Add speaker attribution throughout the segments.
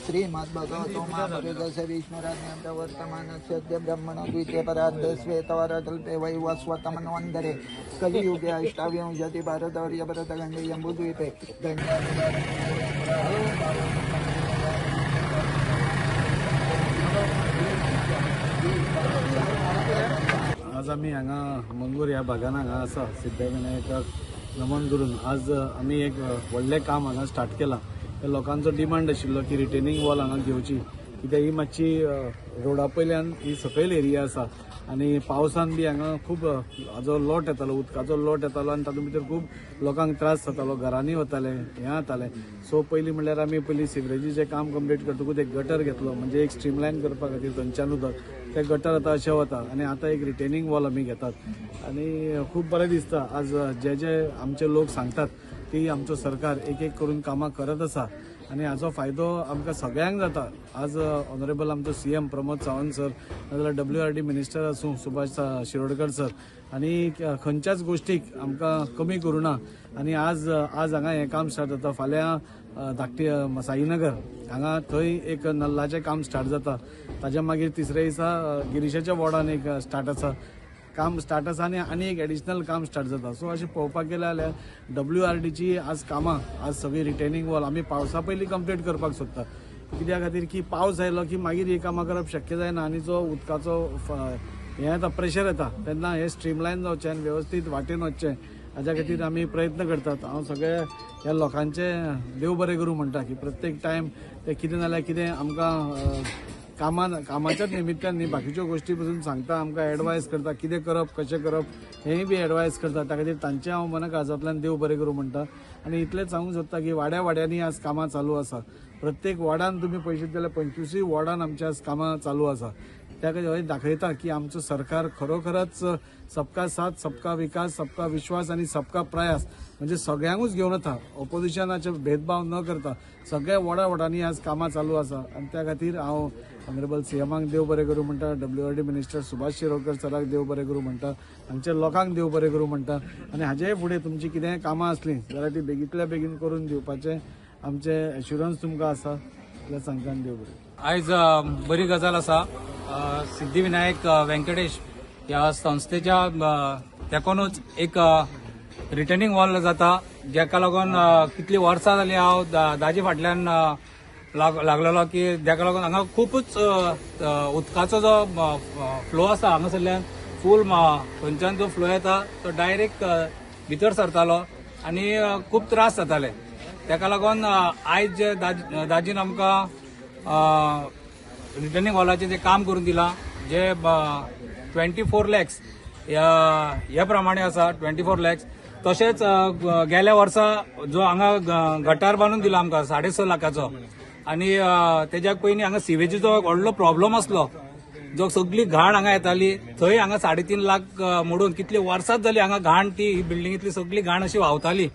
Speaker 1: श्रीमद्भगवतो महापुरुषस्य विष्णुराज्ञां वर्तमानस्य ब्रह्मण द्वितीय परार्धे श्वेतवारकल्पे वैवस्वतमन्वन्तरे कलियुगे अष्टाविंशति भारतवर्य भरतखण्डे जम्बूद्वीपे
Speaker 2: आज आम्ही हांगा मंगूर ह्या भागान हांगा आसा सिद्धिविनायकाक नमन करून आज आम्ही एक व्हडलें काम हांगा स्टार्ट केलां. लोकांचो डिमांड आशिल्लो की रिटेनिंग वॉल हांगा घेवची, कित्याक ही मातशी रोडा पयल्यान ही सकयल एरिया आसा आनी पावसान बी हांगा खूब हाजो लोट येतालो, उदकाचो लोट येतालो आनी तातूंत भितर खूब लोकांक त्रास जातालो, घरांनी वताले, हें जातालें. सो पयलीं म्हणल्यार आमी पयलीं सिवरेजीचें काम कंप्लीट करतकूच एक गटर घेतलो, म्हणजे एक स्ट्रीमलायन करपा खातीर थंयच्यान उदक ते गटर आतां अशें वता आनी आतां एक रिटेनिंग वॉल आमी घेतात आनी खूब बरें दिसता. आज जे आमचे लोक सांगतात ती आमचो सरकार एक एक करून कामां करत आसा आनी हाजो फायदो आमकां सगळ्यांक जाता. आज ऑनरेबल आमचो CM प्रमोद सावंत सर, नाजाल्यार WRD मिनिस्टर आसूं सुभाष शिरोडकर सर, आनी खंयच्याच गोश्टीक आमकां कमी करूं ना. आनी आज हांगा हें काम स्टार्ट जाता, फाल्यां धाकटी साईनगर हांगा थंय एक नल्लाचें काम स्टार्ट जाता, ताज्या मागीर तिसऱ्या दिसा गिरीशाच्या वॉर्डान एक स्टार्ट आसा काम स्टार्ट आसा आनी एक एडिशनल काम स्टार्ट जाता. सो अशें पळोवपाक गेलें जाल्यार WRDची आज कामां आज सगळी रिटेनिंग वॉल आमी पावसा पयलीं कंप्लीट करपाक सोदता. कित्या खातीर की पावस आयलो की मागीर ही कामां करप शक्य जायना आनी जो उदकाचो हें येता प्रेशर येता तेन्ना हें स्ट्रीमलायन जावचें आनी वेवस्थीत वाटेन वचचें हाज्या खातीर आमी प्रयत्न करतात. हांव सगळ्या ह्या लोकांचें देव बरें करूं म्हणटा की प्रत्येक टायम ते कितें नाल्यार कितें आमकां कामाच्याच निमित्तान न्ही बाकीच्यो गोश्टी पसून सांगता, आमकां एडवायस करता कितें करप कशें करप हेंय बी एडवायस करता. त्या खातीर तांचें हांव मनाकाळजांतल्यान देव बरें करूं म्हणटा. आनी इतलेंच सांगूंक सोदता की वाड्या वाड्यांनी आज कामां चालू आसा. प्रत्येक वॉर्डान तुमी पळयशीत जाल्यार 25 वॉर्डान आमच्या आज कामां चालू आसा. त्या खातीर दाखयता की आमचो सरकार खरोखरच सबका साथ सबका विकास सबका विश्वास आनी सबका प्रयास म्हणजे सगळ्यांकूच घेवन येता. ऑपोजिशनाचे भेदभाव न करता सगळ्या वॉर्डांनी आज कामां चालू आसा आनी त्या खातीर हांव ऑनरेबल CMाक देव बरें करूं म्हणटा, WRD मिनिस्टर सुभाष शिरोडकर सराक देव बरें करूं म्हणटा, हांगच्या लोकांक देव बरें करूं म्हणटा. आनी हाजेय फुडें तुमची कितेंय कामां आसलीं जाल्यार ती बेगींतल्या बेगीन करून दिवपाचें आमचें एश्युरन्स तुमकां आसा जाल्यार सांगतान देव बरें.
Speaker 3: आयज बरी गजाल आसा. सिद्धिविनायक व्यंकटेश ह्या संस्थेच्या तेकोनूच एक रिटर्निंग वॉल जाता, जेका लागून कितली वर्सां जालीं हांव दाजी फाटल्यान लागलेलो की जेका लागून हांगा खूपच उदकाचो जो फ्लो आसा हांगासरल्यान फूल खंयच्यान जो फ्लो येता तो डायरेक्ट भितर सरतालो आनी खूब त्रास जाताले. तेका लागून आयज जे दाजीन आमकां रिटर्निंग वॉलाचें जें काम करून दिलां जे 24 lakhs ह्या प्रमाणे आसा 24 lakhs. तशेंच गेल्या वर्सा जो हांगा गटार बांदून दिला आमकां 6.5 लाखाचो आनी तेज्या पयलीं हांगा सिवेजीचो व्हडलो प्रॉब्लम आसलो, जो सगळी घाण हांगा येताली थंय हांगा 3.5 लाख मोडून कितली वर्सांच जाली हांगा घाण ती बिल्डिंगेंतली सगळी घाण अशी व्हांवताली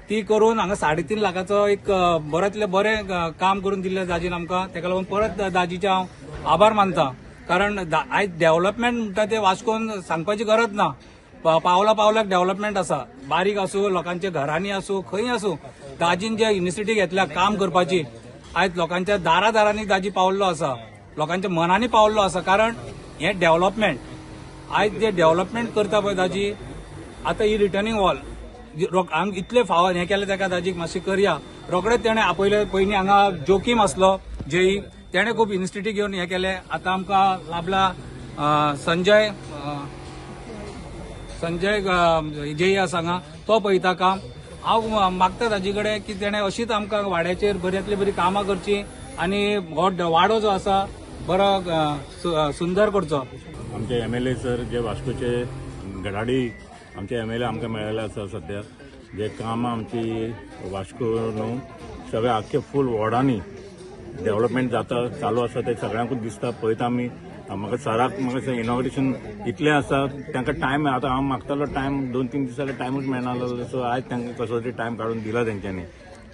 Speaker 3: ती करून हांगा 3.5 लाखाचो एक बऱ्यांतले बरें काम करून दिल्लें दाजीन आमकां. तेका लागून परत दाजीचे हांव आभार मानता. कारण आयज डेव्हलपमेंट म्हणटा ते वास्कोन सांगपाची गरज ना, पावलाक डेव्हलपमेंट आसा. बारीक आसूं लोकांच्या घरांनी आसूं खंय आसूं दाजीन जे इनिशिएटीव घेतल्या काम करपाची आयज लोकांच्या दारांनी दाजी पावल्लो आसा, लोकांच्या मनांनी पावल्लो आसा. कारण हें डेव्हलपमेंट आयज जे डेव्हलपमेंट करता पळय दाजी, आतां ही रिटर्निंग वॉल हांगा इतले फावत हें केलें ताका दाजीक मातशें करया. रोखडेच तेणें पयलीं हांगा जोखीम आसलो जेई तेणें खूब इनिशिएटीव घेवन हें केलें. आतां आमकां लाभला संजय जेई आसा हांगा तो पळयता काम. हांव मागता ताजे कडेन की तेणें अशीच आमकां वाड्याचेर बऱ्यांतली बरी कामां करची आनी हो वाडो जो आसा बरो सुंदर करचो.
Speaker 4: आमचे MLA सर जे वास्कोचे गडाडी आमचे MLA आमकां मेळ्ळेले आसा सध्या, जे कामां आमची वास्को न्हू सगळ्या आख्खे फूल वॉर्डांनी डेव्हलपमेंट जाता चालू आसा ते सगळ्यांकूच दिसता. पळयता आमी म्हाका सराक म्हाका इनॉग्रेशन इतलें आसा तांकां टायम आतां हांव मागतालो टायम 2-3 दीस जाल्यार टायमूच मेळनासलो सो आयज तांकां कसो तरी टायम काडून दिला तेंच्यांनी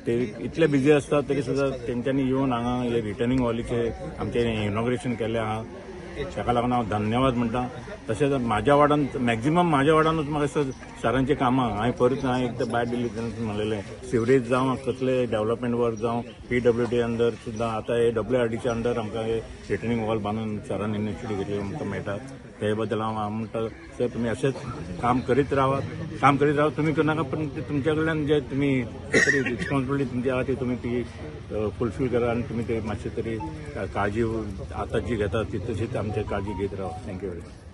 Speaker 4: ते इतले बिजी आसतात तरी सुद्दां तेंच्यांनी येवन हांगा हे रिटर्निंग वॉलीचे आमचें इनॉग्रेशन केलें आहा ताका लागून हांव धन्यवाद म्हणटा तशेंच म्हाज्या वार्डान मॅक्झिमम म्हाज्या वार्डानूच म्हाका सरांची कामां हांवें एकदां भायर दिल्ली तेन्ना म्हणलेलें सिवरेज जावं कसले डेव्हलपमेंट वर्क जावं PWD अंडर सुद्दां आतां हे WRDच्या अंडर आमकां हे रिटर्निंग वॉल बांदून सरान इनिशिएटीव घेतली आमकां मेळटा ते बद्दल हांव म्हणटा सर तुमी अशेंच काम करीत रावा तुमी करनाका पण तुमच्या कडल्यान जे तुमी रिस्पॉन्सिबिलिटी तुमची आहा ती तुमी ती फुलफील करा आनी तुमी ते मातशें तरी काळजी आतां जी घेता ती तशीच आमची काळजी घेत रावा थँक्यू व्हेरी मच